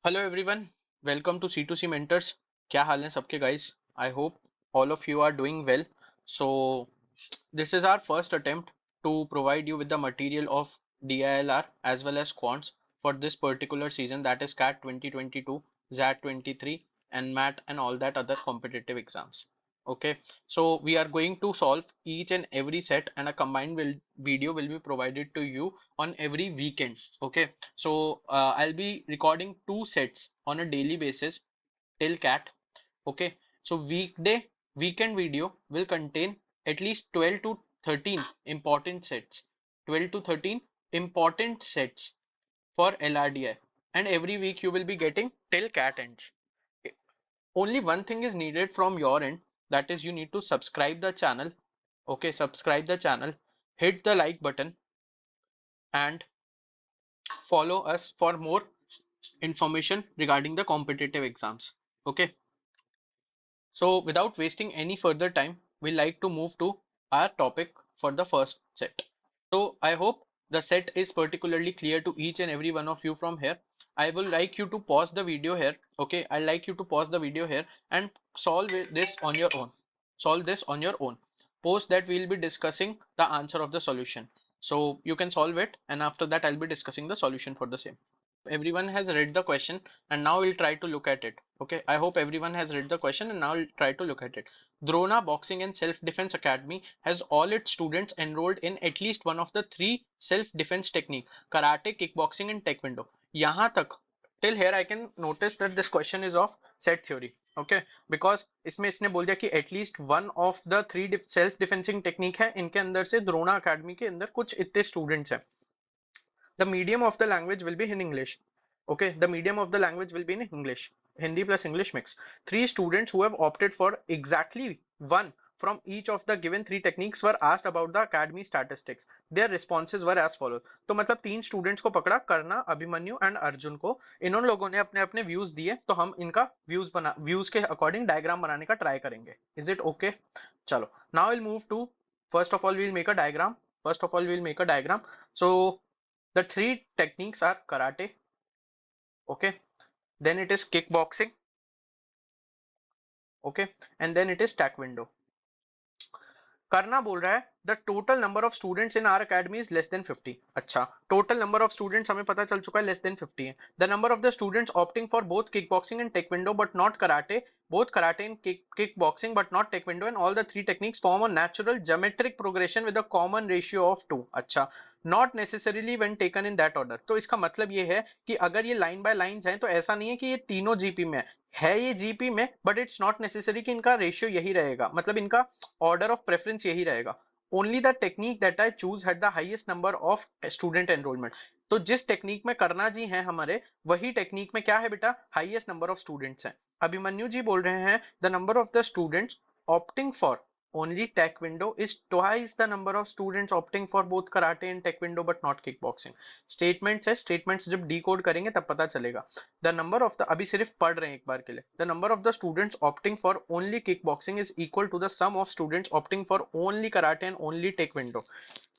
Hello everyone, welcome to C2C mentors. क्या हाल है सबके guys? I hope all of you are doing well. So this is our first attempt to provide you with the material of DILR as well as quants for this particular season, that is CAT 2022, ZAT 23 and MAT and all that other competitive exams. Okay, so we are going to solve each and every set and a combined video will be provided to you on every weekend. Okay, so I'll be recording two sets on a daily basis till CAT. Okay, so weekend video will contain at least 12 to 13 important sets. 12 to 13 important sets for LRDI, and every week you will be getting till CAT ends. Only one thing is needed from your end, that is you need to subscribe the channel. Okay, subscribe the channel, hit the like button and follow us for more information regarding the competitive exams. Okay, so without wasting any further time, we like to move to our topic for the first set. So I hope the set is particularly clear to each and every one of you from here. I will like you to pause the video here. Okay, I like you to pause the video here and solve this on your own. Solve this on your own. Post that we'll be discussing the answer of the solution. So you can solve it, and after that I'll be discussing the solution for the same. Everyone has read the question and now we'll try to look at it. Okay, I hope everyone has read the question and now we'll try to look at it. Drona Boxing and Self-Defense Academy has all its students enrolled in at least one of the three self-defense technique: karate, kickboxing and taekwondo. यहाँ तक till here I can notice that this question is of set theory. Okay, because इसमें इसने बोल दिया कि at least one of the three self defending technique है, इनके अंदर से द्रोणा अकेडमी के अंदर कुछ इतने स्टूडेंट्स हैं. The medium of the language will be in English. Okay, the medium of the language will be in English. Hindi plus English mix. Three students who have opted for exactly one from each of the given three techniques were asked about the academy statistics. Their responses were as follows. तो मतलब तीन students को पकड़ा, करना, Abhimanyu and Arjun को. इन लोगों ने अपने अपने व्यूज दिए, तो हम इनका व्यूज के अकॉर्डिंग डायग्राम बनाने का ट्राई करेंगे. Is it okay? चलो, now will move to, first of all we'll make a diagram. First of all we'll make a diagram. So the three techniques are karate, okay, then it is kickboxing, okay, and then it is taekwondo. करना बोल रहा है the total number of students in are academy is less than 50. अच्छा, total number of students हमें पता चल चुका है लेस देन 50 है. The number of the students opting for both kick boxing and taekwondo but not karate, both karate and kickboxing but not taekwondo, and all the three techniques form a natural geometric progression with a common ratio of 2. अच्छा, not necessarily when taken in that order. तो इसका मतलब ये है कि अगर ये line by line जाए तो ऐसा नहीं है कि ये तीनों जीपी में है ये जीपी में, बट इट्स नॉट नेसेसरी कि इनका रेशियो यही रहेगा, मतलब इनका ऑर्डर ऑफ प्रेफरेंस यही रहेगा. Only the technique that I choose had the highest number of student enrolment. तो जिस टेक्निक में करना जी है हमारे, वही टेक्निक में क्या है बेटा, हाईएस्ट नंबर ऑफ स्टूडेंट्स हैं. अभिमन्यु जी बोल रहे हैं the number of the students opting for only taekwondo is twice the number of students opting for both karate and taekwondo but not kickboxing. Statements है, statements जब decode करेंगे तब पता चलेगा. The number of the, अभी सिर्फ पढ़ रहे हैं एक बार के लिए, the number of the students opting for only kickboxing is equal to the sum of students opting for only karate and only taekwondo.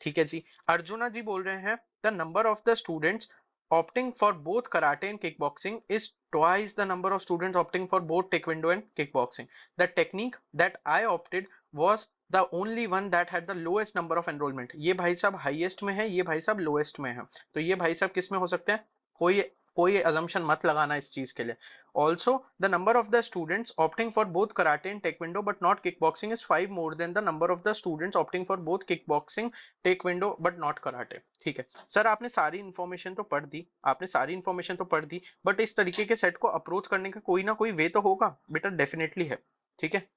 ठीक है जी. अर्जुना जी बोल रहे हैं the number of the students opting for both karate and kickboxing is twice the number of students opting for both taekwondo and kickboxing. The technique that I opted was the only one that had the lowest number of enrollment. ये भाई साहब highest में है, ये भाई साहब lowest में है. तो ये भाई साहब किस में हो सकते हैं? कोई कोई अजम्पशन मत लगाना इस चीज के लिए. Also the number of the students opting for both karate and taekwondo but not kick boxing is 5 more than the number of the students opting for both kick boxing taekwondo but not karate. ठीक है sir, आपने सारी information तो पढ़ दी, आपने सारी information तो पढ़ दी, बट इस तरीके के सेट को अप्रोच करने का कोई ना कोई वे तो होगा बेटा, डेफिनेटली है. ठीक है,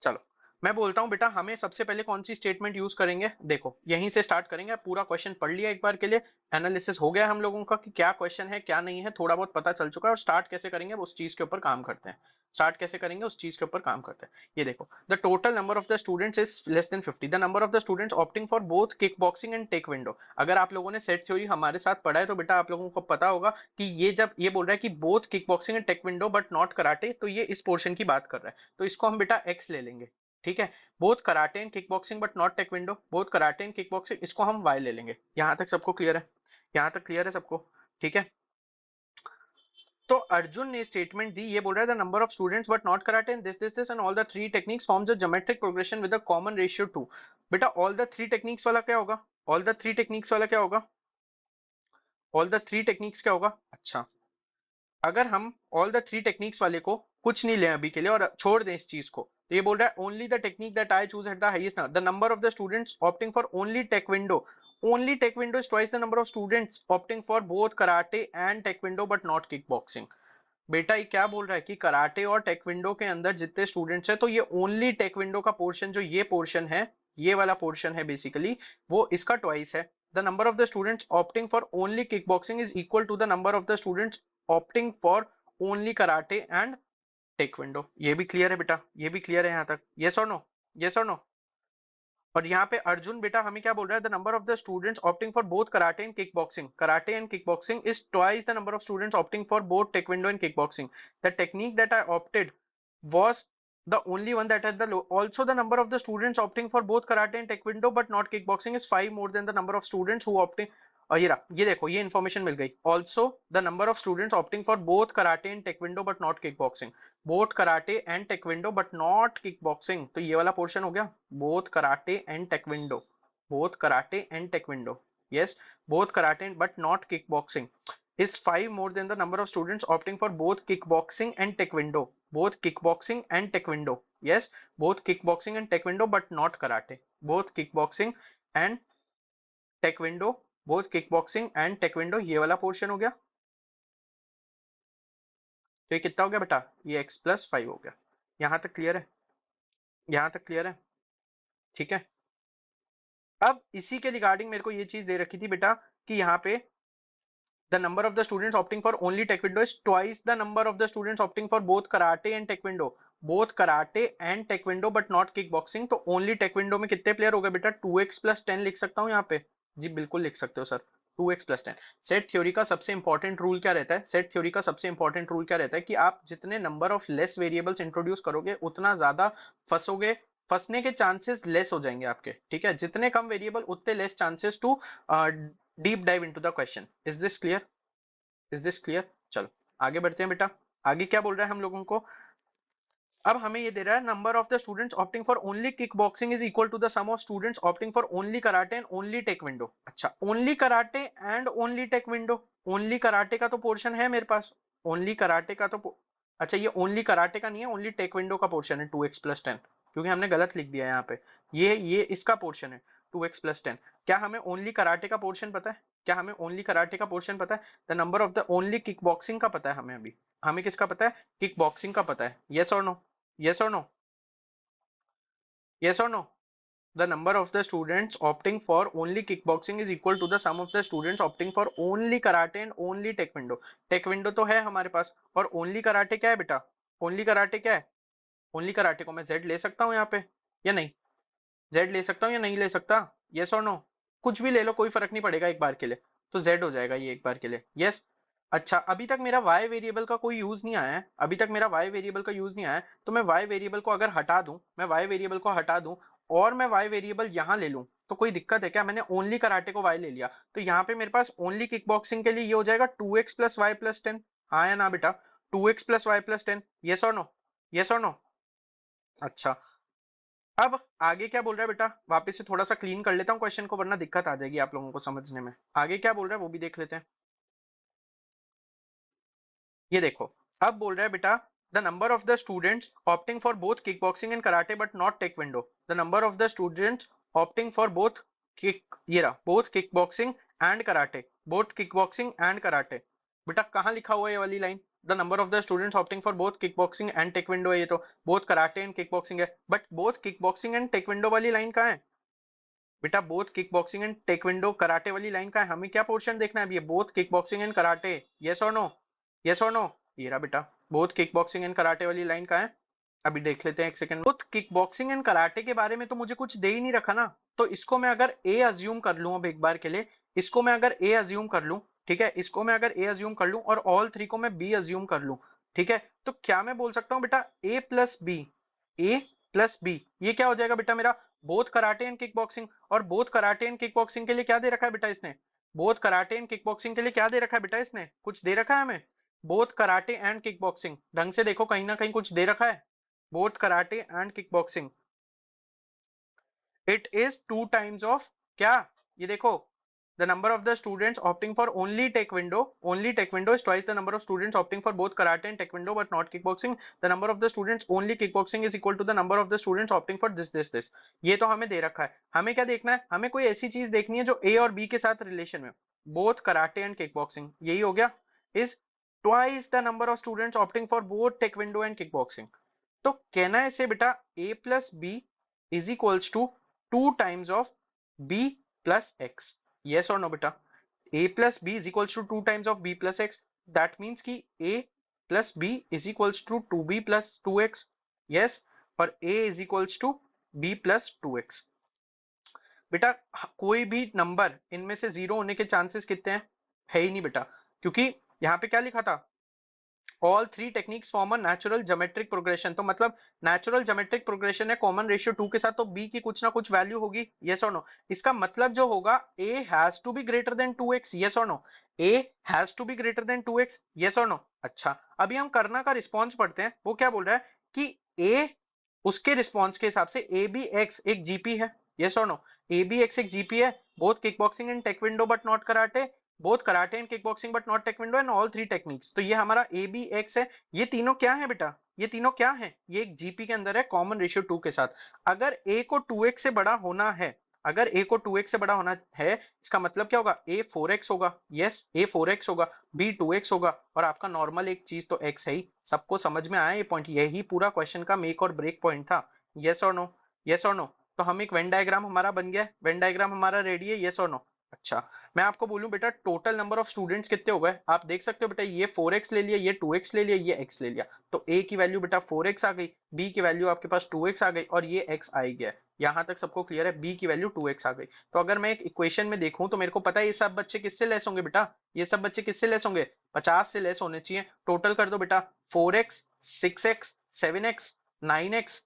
चलो मैं बोलता हूं बेटा, हमें सबसे पहले कौन सी स्टेटमेंट यूज करेंगे. देखो यहीं से स्टार्ट करेंगे. पूरा क्वेश्चन पढ़ लिया एक बार के लिए, एनालिसिस हो गया हम लोगों का कि क्या क्वेश्चन है क्या नहीं है, थोड़ा बहुत पता चल चुका है. और स्टार्ट कैसे करेंगे उस चीज के ऊपर काम करते हैं. स्टार्ट कैसे करेंगे उस चीज के ऊपर काम करते हैं. ये देखो, the total number of the students is less than 50. The number of the students opting for both kick boxing and taekwondo. अगर आप लोगों ने सेट थ्योरी हमारे साथ पढ़ा है तो बेटा आप लोगों को पता होगा कि ये जब ये बोल रहा है कि both kick boxing and taekwondo but not karate, तो ये इस पोर्शन की बात कर रहा है. तो इसको हम बेटा एक्स ले लेंगे. ठीक है, both karate and kick boxing but not taekwondo, both karate and kick boxing, इसको हम वाई ले लेंगे. यहां तक सबको क्लियर है? यहां तक क्लियर है सबको? ठीक है, तो अर्जुन ने स्टेटमेंट दी, ये बोल रहा है the number of students but not karate in this and all the three techniques forms a geometric progression with a common ratio 2। बेटा ऑल द थ्री टेक्निक्स वाला क्या होगा? ऑल द थ्री टेक्निक्स वाला क्या होगा? ऑल द थ्री टेक्निक्स क्या होगा? अच्छा, अगर हम ऑल द थ्री टेक्निक्स वाले को कुछ नहीं लें अभी के लिए और छोड़ दें इस चीज को, तो ये बोल रहा है only the technique that I choose at the highest the number of the students opting for only taekwondo, only taekwondo is twice the number of students opting for both karate and taekwondo but not kick boxing. बेटा ये क्या बोल रहा है कि karate और टेक्विंडो के अंदर जितने स्टूडेंट्स हैं, तो ये ओनली टेक्विंडो का पोर्शन, जो ये पोर्शन है, ये वाला पोर्शन है बेसिकली, वो इसका ट्वाइस है। The number of the students opting for only kick boxing is equal to the number of the students opting for only karate and taekwondo. ये भी क्लियर है बेटा? ये भी क्लियर है यहाँ तक? यस और नो? यस और नो? और यहाँ पे अर्जुन बेटा हमें क्या बोल रहा है? The number of the students opting for both karate and kick boxing, karate and kick boxing is twice the number of students opting for both taekwondo and kickboxing. The technique that I opted was the only one that had the low. Also, the number of the students opting for both karate and taekwondo but not kickboxing is 5 more than the number of students who opting. ये रहा, ये देखो, ये information मिल गई। Also the number of students opting for both karate and taekwondo but not kick boxing, both karate and taekwondo but not kick boxing, तो ये वाला पोर्शन हो गया, both karate and taekwondo, both karate and taekwondo, yes, both karate but not kickboxing is 5 more than the number of students opting for both kickboxing and taekwondo, both kickboxing and taekwondo, yes, both kickboxing and taekwondo but not karate, both kickboxing and taekwondo, both kickboxing and taekwondo, ये वाला portion हो गया। तो ये कितना हो गया बेटा? ये x+5 हो गया। यहां तक क्लियर है? यहां तक क्लियर है? ठीक है। अब इसी के रिगार्डिंग मेरे को ये चीज दे रखी थी बेटा कि यहाँ पे the number of the students opting for only taekwondo is twice the number of the students opting for both karate and taekwondo, both karate and taekwondo but not kickboxing। तो only taekwondo में कितने player हो गए बेटा? 2x+10 लिख सकता हूँ यहाँ पे? जी बिल्कुल लिख सकते हो सर, 2x+10। सेट थ्योरी का सबसे इंपॉर्टेंट रूल क्या रहता है? सेट थ्योरी का सबसे इंपॉर्टेंट रूल क्या रहता है कि आप जितने number of less variables introduce करोगे उतना ज्यादा फंसोगे, फंसने के चांसेस लेस हो जाएंगे आपके, ठीक है? जितने कम वेरिएबल उतने less chances to deep dive into the question. Is this clear? Is this clear? चलो आगे बढ़ते हैं बेटा। आगे क्या बोल रहा है हम लोगों को? अब हमें ये दे रहा है number of the students opting for only kick boxing is equal to the sum of students opting for only karate and only taekwondo. अच्छा, only karate and only taekwondo, only karate का तो पोर्शन है मेरे पास, only karate का तो अच्छा, ये only karate का नहीं है, ओनली टेक्विंडो का पोर्शन है 2x+10, क्योंकि हमने गलत लिख दिया यहाँ पे। ये इसका पोर्शन है 2x+10। क्या हमें ओनली कराटे का पोर्शन पता है? क्या हमें ओनली कराटे का पोर्शन पता है? The number of the only kick boxing का पता है हमें अभी। हमें किसका पता है? किक बॉक्सिंग का पता है। यस और no? yes or no? yes or no? The number of the students opting for only kickboxing is equal to the sum of the students opting for only karate and only taekwondo। taekwondo तो है हमारे पास, और only karate क्या है बेटा? only karate क्या है? only karate को मैं z ले सकता हूँ यहाँ पे या नहीं? z ले सकता हूँ या नहीं ले सकता? yes और no? कुछ भी ले लो, कोई फर्क नहीं पड़ेगा एक बार के लिए, तो z हो जाएगा ये एक बार के लिए। yes। अच्छा, अभी तक मेरा y वेरिएबल का कोई यूज नहीं आया है, अभी तक मेरा y वेरिएबल का यूज नहीं आया है, तो मैं y वेरिएबल को अगर हटा दूं, मैं y वेरिएबल को हटा दूं और मैं y वेरिएबल यहां ले लूं, तो कोई दिक्कत है क्या? मैंने ओनली कराटे को y ले लिया, तो यहाँ पे मेरे पास ओनली किक बॉक्सिंग के लिए ये हो जाएगा 2x+y+10। हाँ या ना बेटा? 2x+y+10, यस और नो? यस और नो? अच्छा, अब आगे क्या बोल रहा है बेटा? वापस से थोड़ा सा क्लीन कर लेता हूँ क्वेश्चन को, वरना दिक्कत आ जाएगी आप लोगों को समझने में। आगे क्या बोल रहा है वो भी देख लेते हैं। ये देखो, अब बोल रहा है बेटा the number of the students opting for both kick boxing and karate but not taekwondo, the number of the students opting for both kick, ये रहा, both kick boxing and karate, both kick boxing and karate. बेटा कहाँ लिखा हुआ है ये वाली line? The number of the students opting for both kick boxing and taekwondo है, ये तो both karate and kick boxing है, but both kick boxing and taekwondo वाली लाइन कहाँ है बेटा? Both kick boxing and taekwondo karate वाली line का है, हमें क्या पोर्शन देखना है अभी? Both kick boxing and karate, yes और नो? यस और नो? ये रहा बेटा, both kick boxing and karate वाली लाइन का है। अभी देख लेते हैं एक second. Both kick boxing and karate के बारे में तो मुझे कुछ दे ही नहीं रखा ना, तो इसको मैं अगर ए अज्यूम कर लूं अब एक बार के लिए, इसको मैं अगर ए अज्यूम कर लूं, ठीक है, इसको मैं अगर ए अज्यूम कर लूं और ऑल थ्री को मैं बी अज्यूम कर लूं, ठीक है, तो क्या मैं बोल सकता हूं बेटा A plus B, A plus B, ये क्या हो जाएगा बेटा मेरा? Both karate and kick boxing. और both karate and kick boxing के लिए क्या दे रखा है बेटा इसने? Both karate and kick boxing के लिए क्या दे रखा है बेटा इसने? कुछ दे रखा है हमें? Both karate and kick boxing, ढंग से देखो कहीं ना कहीं कुछ दे रखा है, both karate and kick boxing, it is 2 times of क्या, ये देखो, the number of the students opting for only taekwondo is twice the number of students opting for both karate and taekwondo but not kickboxing. The number of the students only kickboxing is equal to the number of the students opting for this. ये तो हमें दे रखा है, हमें क्या देखना है, हमें कोई ऐसी चीज देखनी है जो ए और बी के साथ रिलेशन में, बोथ कराटे एंड किकबॉक्सिंग, यही हो गया, is twice the number of students opting for both taekwondo and kickboxing. तो कहना है इसे बेटा a plus B is equals to 2 times of b plus x, yes or no beta, a plus b is equals to 2 times of b plus x, that means कि a plus b is equals to 2b plus 2x, yes, और a is equals to b plus 2x। बेटा कोई भी number इनमें से zero होने के chances कितने हैं, है ही नहीं बेटा, क्योंकि यहाँ पे क्या लिखा था, all three techniques form a natural geometric progression, तो मतलब नेचुरल ज्योमेट्रिक प्रोग्रेशन है कॉमन रेशियो 2 के साथ, तो b की कुछ ना कुछ वैल्यू होगी, यस और नो, इसका मतलब जो होगा a has to be greater than 2x, yes और no, a has to be greater than 2x, yes और नो। अच्छा अभी हम करना का रिस्पॉन्स पढ़ते हैं, वो क्या बोल रहा है कि a उसके रिस्पॉन्स के हिसाब से ए बी एक्स एक जीपी है, यस और नो, ए बी एक्स एक जीपी है, both kick boxing and taekwondo but not karate, both karate and kick boxing but not taekwondo and all three techniques, तो ये हमारा ए बी एक्स है, ये तीनों क्या है बेटा, ये तीनों क्या है, ये एक जीपी के अंदर है कॉमन रेशियो 2 के साथ, अगर ए को 2x से बड़ा होना है, अगर a को 2x से बड़ा होना है, इसका मतलब क्या होगा, a 4x होगा, यस a 4x होगा, b 2x होगा, और आपका नॉर्मल एक चीज तो x है ही, सबको समझ में आया ये पॉइंट, यही पूरा क्वेश्चन का मेक और ब्रेक पॉइंट था, यस और नो, यस और नो। तो हम एक वेन डायग्राम हमारा बन गया, वेन डायग्राम हमारा रेडी है, यस और नो। अच्छा मैं आपको बोलूं बेटा टोटल नंबर ऑफ स्टूडेंट्स कितने हो गए, आप देख सकते हो बेटा, ये 4x ले लिया, ये 2x ले लिया, ये x ले लिया, तो a की वैल्यू बेटा 4x आ गई, b की वैल्यू आपके पास 2x आ गई, और ये x आ ही गया, यहां तक सबको क्लियर है, b की वैल्यू 2x आ गई। तो अगर मैं एक इक्वेशन में देखूं तो मेरे को पता है ये सब बच्चे किससे लेस होंगे बेटा, ये सब बच्चे किससे लेस होंगे, 50 से लेस होने चाहिए, टोटल कर दो बेटा, 4x 6x 7x 9x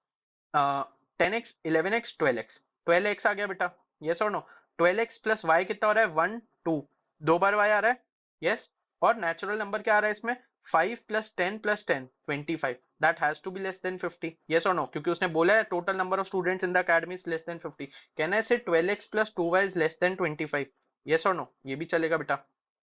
10x 11x 12x, 12x आ गया बेटा, यस और नो, 12x प्लस वाई कितना हो रहा है 1 2, दो बार y आ रहा है, यस, और नेचुरल नंबर क्या आ रहा है इसमें 5 plus 10 plus 10 25, that has to be less than 50, yes और नो, क्योंकि उसने बोला है total number of students in the academy is less than 50, कहना है इसे 12x plus 2y is less than 25, yes और नो, ये भी चलेगा बेटा।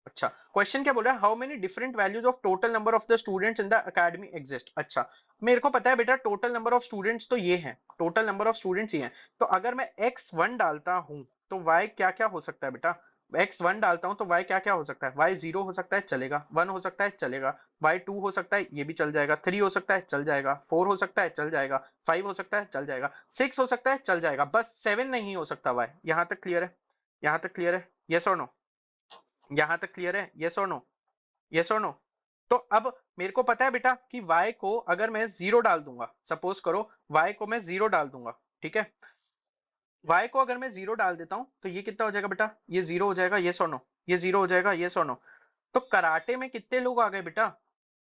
अच्छा क्वेश्चन क्या बोल रहा है, how many different values of total number of the students in the academy exist. अच्छा मेरे को पता है बेटा टोटल नंबर ऑफ स्टूडेंट्स तो ये है, टोटल नंबर ऑफ स्टूडेंट्स ये हैं, तो अगर मैं x1 डालता हूं तो y क्या क्या हो सकता है बेटा, x1 डालता हूं तो y क्या क्या हो सकता है, y 0 हो सकता है चलेगा, 1 हो सकता है चलेगा, y 2 हो सकता है ये भी चल जाएगा, 3 हो सकता है चल जाएगा, 4 हो सकता है चल जाएगा, 5 हो सकता है चल जाएगा, 6 हो सकता है चल जाएगा, बस 7 नहीं हो सकता y, यहां तक क्लियर है, यहां तक क्लियर है, यस और नो, यहां तक क्लियर है, यस और नो, यस और नो। तो अब मेरे को पता है बेटा कि y को अगर मैं जीरो डाल दूंगा, सपोज करो y को मैं जीरो डाल दूंगा, ठीक है, y को अगर मैं जीरो डाल देता हूं तो ये कितना हो जाएगा बेटा, ये जीरो हो जाएगा, यस और नो, ये जीरो हो जाएगा, यस और नो। तो कराटे में कितने लोग आ गए बेटा,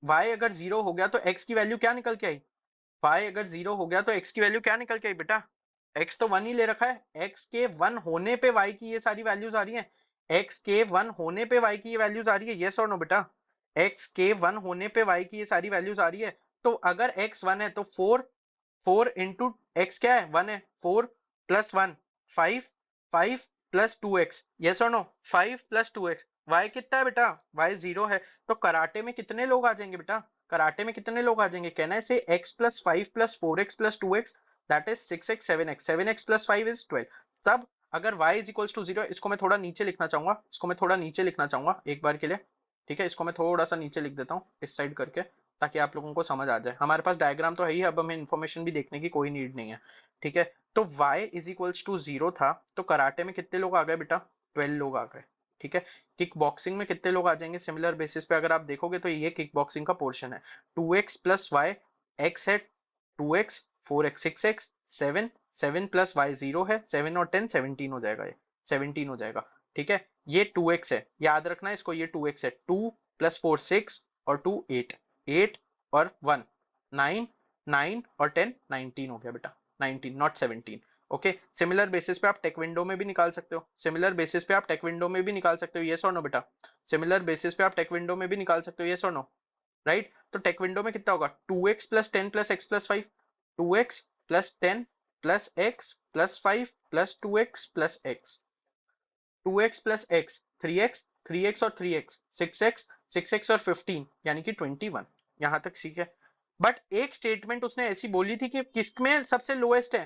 y अगर जीरो हो गया तो x की वैल्यू क्या निकल के आई, y अगर जीरो हो गया तो x की वैल्यू क्या निकल के आई बेटा, x तो वन ही ले रखा है, x के वन होने पे y की ये सारी वैल्यूज आ रही है, x के वन होने पे y की ये वैल्यूज आ रही है, यस और नो बेटा, x के वन होने पे y की ये सारी वैल्यूज आ रही है, तो अगर x वन है तो 4, 4 इंटू एक्स क्या है 1 है, 4 प्लस 1 5, 5 प्लस 2x, यस और नो, 5 प्लस 2x, y कितना है बेटा, y 0 है, तो कराटे में कितने लोग आ जाएंगे बेटा, कराटे में कितने लोग आ जाएंगे, कहना है से x plus 5 plus 4x plus 2x that is 6x 7x, 7x plus 5 is 12, तब अगर y इज इक्वल्स टू 0, इसको मैं थोड़ा नीचे लिखना चाहूंगा, इसको मैं थोड़ा नीचे लिखना चाहूंगा एक बार के लिए, ठीक है, इसको मैं थोड़ा सा नीचे लिख देता हूँ इस साइड करके, ताकि आप लोगों को समझ आ जाए, हमारे पास डायग्राम तो है ही, अब हमें इन्फॉर्मेशन भी देखने की कोई नीड नहीं है, ठीक है। तो y इज इक्वल्स टू 0 था, तो कराटे में कितने लोग आ गए बेटा, 12 लोग आ गए, ठीक है। किक बॉक्सिंग में कितने लोग आ जाएंगे, सिमिलर बेसिस पे अगर आप देखोगे तो ये किक बॉक्सिंग का पोर्शन है, 2x प्लस वाई, x है 2x, 4x 6x, 7, 7 plus Y 0 है, 7 और 10 17 हो जाएगा, ये 17 हो जाएगा, ठीक है। ये 2x है, याद रखना है इसको, ये 2x है, 2 प्लस 4 6 और 2 8, 8 और 1 9, 9 और 10 19 हो गया बेटा, 19 नॉट 17, ओके। सिमिलर बेसिस पे आप टेक्विंडो में भी निकाल सकते हो, सिमिलर बेसिस पे आप टेक्विंडो में भी निकाल सकते हो, यस और नो बेटा, सिमिलर बेसिस पे आप टेक्विंडो में भी निकाल सकते हो, यस और नो, राइट? तो टेक विंडो में कितना होगा, 2x plus 10 plus x plus 5, 2x plus 10 plus x plus 5 plus 2x plus x, 2x plus x 3x, 3x और 3x 6x, 6x और 15 यानी कि 21। यहां तक ठीक है। बट एक स्टेटमेंट उसने ऐसी बोली थी कि किसमें सबसे लोएस्ट है।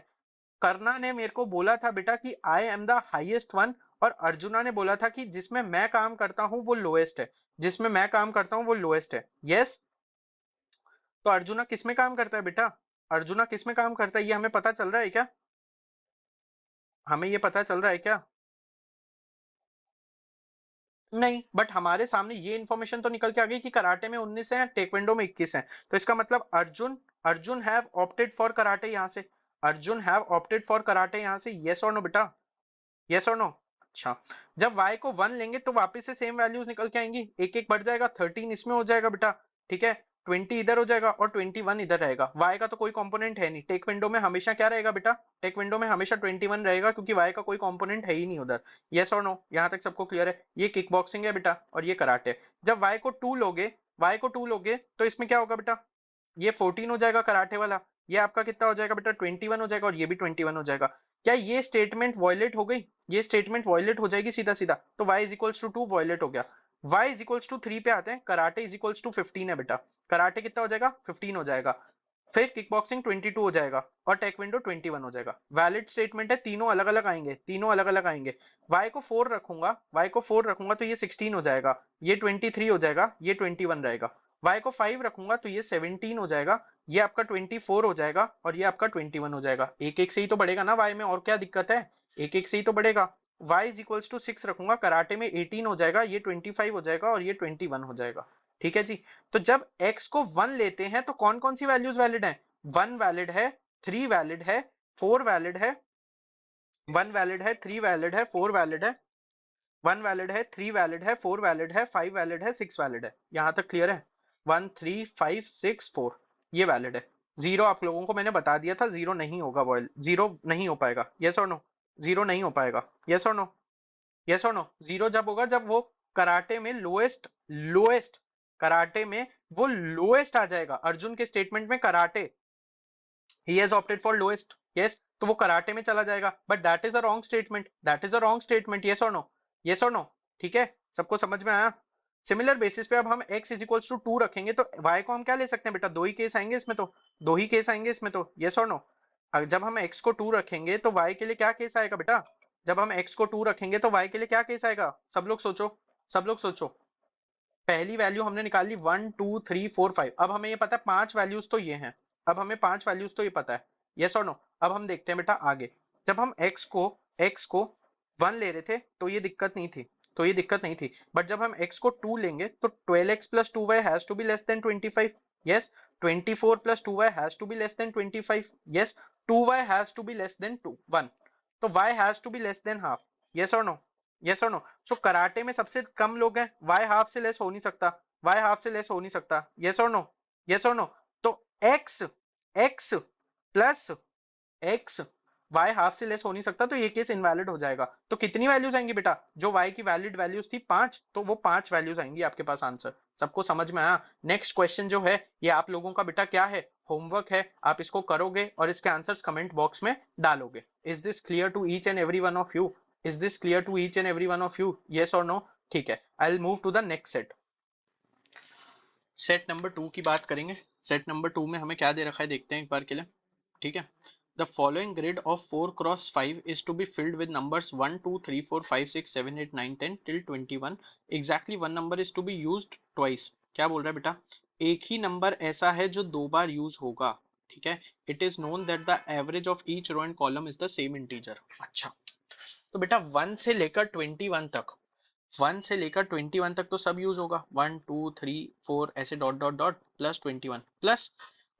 करना ने मेरे को बोला था बेटा कि I am the highest one, और अर्जुना ने बोला था कि जिसमें मैं काम करता हूं वो लोएस्ट है, जिसमें मैं काम करता हूं वो लोएस्ट है। यस, तो अर्जुना किसमें काम करता है बेटा, अर्जुना किसमें काम करता है, ये हमें पता चल रहा है क्या, हमें ये पता चल रहा है क्या? नहीं, बट हमारे सामने ये इन्फॉर्मेशन तो निकल के आ गई कि कराटे में 19 है, टेक्वेंडो में 21 है। तो इसका मतलब Arjun, Arjun have opted for karate यहाँ से, Arjun have opted for karate यहाँ से। यस और नो बेटा, यस और नो? अच्छा, जब y को 1 लेंगे तो वापस से सेम वैल्यूज निकल के आएंगी, एक एक बढ़ जाएगा, 13 इसमें हो जाएगा बेटा, ठीक है, 20 इधर हो जाएगा और 21 इधर रहेगा। y का तो कोई कंपोनेंट है नहीं, टेक विंडो में हमेशा क्या रहेगा बेटा, टेक विंडो में हमेशा 21 रहेगा, क्योंकि y का कोई कंपोनेंट है ही नहीं उधर। यस और नो, यहाँ तक सबको क्लियर है? ये किक बॉक्सिंग है बेटा और ये कराटे। जब y को 2 लोगे, y को 2 लोगे तो इसमें क्या होगा बेटा, ये 14 हो जाएगा कराटे वाला, ये आपका कितना हो जाएगा बेटा, 21 हो जाएगा, और ये भी 21 हो जाएगा। क्या ये स्टेटमेंट वॉयलेट हो गई, ये स्टेटमेंट वॉयलेट हो जाएगी सीधा सीधा, तो y is equals to 2 violate हो गया। y इज इक्वल्स टू 3 पे आते हैं, कराटे इज इक्वल्स टू 15 है बेटा, कराटे कितना हो जाएगा, 15 हो जाएगा, फिर किक बॉक्सिंग 22 हो जाएगा और टेक्विंडो 21 हो जाएगा। वैलिड स्टेटमेंट है, तीनों अलग अलग आएंगे, तीनों अलग अलग आएंगे। y को 4 रखूंगा, y को 4 रखूंगा तो ये 16 हो जाएगा, ये 23 हो जाएगा, ये 21 रहेगा। y को 5 रखूंगा तो ये 17 हो जाएगा, ये आपका 24 हो जाएगा और ये आपका 21 हो जाएगा। एक एक से ही तो बढ़ेगा ना y में, और क्या दिक्कत है, एक एक से ही तो बढ़ेगा। y इज इक्वल्स टू 6 रखूंगा, कराटे में 18 हो जाएगा, ये 25 हो जाएगा और ये 21 हो जाएगा। ठीक है जी। तो जब x को 1 लेते हैं तो कौन कौन सी वैल्यूज वैलिड है, 1 वैलिड है, 3 वैलिड है, 4 वैलिड है, 1 वैलिड है, 3 वैलिड है, 4 वैलिड है, 1 वैलिड है, 3 वैलिड है, 4 वैलिड है, 5 वैलिड है, 6 वैलिड है। यहां तक क्लियर है? 1 3 5 6 4 ये वैलिड है। जीरो आप लोगों को मैंने बता दिया था, जीरो नहीं होगा, वॉइल जीरो नहीं हो पाएगा। यस और नो? जीरो नहीं हो पाएगा। यस और नो? यस और नो? जीरो जब होगा जब वो कराटे में लोएस्ट, लोएस्ट कराटे में वो लोएस्ट आ जाएगा। अर्जुन के स्टेटमेंट में karate, he has opted for lowest, yes, तो वो कराटे में चला जाएगा, but that is a wrong statement, that is a wrong statement. Yes और नो? यस और नो? ठीक है, सबको समझ में आया? सिमिलर बेसिस पे अब हम x इज इक्वल्स टू 2 रखेंगे तो y को हम क्या ले सकते हैं बेटा, दो ही केस आएंगे इसमें तो, दो ही केस आएंगे इसमें तो। यस और नो? जब हम x को 2 रखेंगे तो y के लिए क्या केस आएगा बेटा, जब हम x को 2 रखेंगे तो y के लिए क्या केस आएगा, सब लोग सोचो, सब लोग सोचो। पहली वैल्यू हमने निकाल ली 1 2 3 4 5, अब हमें ये पता है 5 वैल्यूज तो ये हैं, अब हमें 5 वैल्यूज तो ये पता है। यस और नो? अब हम देखते हैं बेटा आगे, जब हम x को 1 ले रहे थे तो ये दिक्कत नहीं थी, तो ये दिक्कत नहीं थी, बट जब हम x को 2 लेंगे तो 12x plus 2y has to be less than 25। Yes, 24 plus 2y has to be less than 25। Yes, 2y has to be less than 1, तो y has to be less than half. Yes और no? Yes और no? So karate में सबसे कम लोग हैं, y half से less हो नहीं सकता, y हाफ से लेस हो नहीं सकता। यस और नो? यस और नो? तो x, x plus x y half से लेस हो नहीं सकता, तो ये केस इनवैलिड हो जाएगा। तो कितनी वैल्यूज आएंगी बेटा, जो y की वैलिड वैल्यूज थी 5, तो वो 5 वैल्यूज आएंगी आपके पास आंसर। सबको समझ में आया? नेक्स्ट क्वेश्चन जो है ये आप लोगों का बेटा क्या है, होमवर्क है, आप इसको करोगे और इसके आंसर्स कमेंट बॉक्स में डालोगे। Is this clear to each and every one of you? Is this clear to each and every one of you? Yes और नो? ठीक है, I will move to the next set. Set number 2 की बात करेंगे। Set number 2 में हमें क्या दे रखा है देखते हैं एक बार के लिए। ठीक है, the following grid of 4x5 is to be filled with numbers 1 2 3 4 5 6 7 8 9 10 till 21, exactly one number is to be used twice। क्या बोल रहा है बेटा, एक ही नंबर ऐसा है जो दो बार यूज होगा। ठीक है, it is known that the average of each row and column is the same integer. अच्छा, तो बेटा 1 से लेकर 21 तक, 1 से लेकर 21 तक तो सब यूज होगा, 1 2 3 4 ऐसे dot dot dot plus 21, plus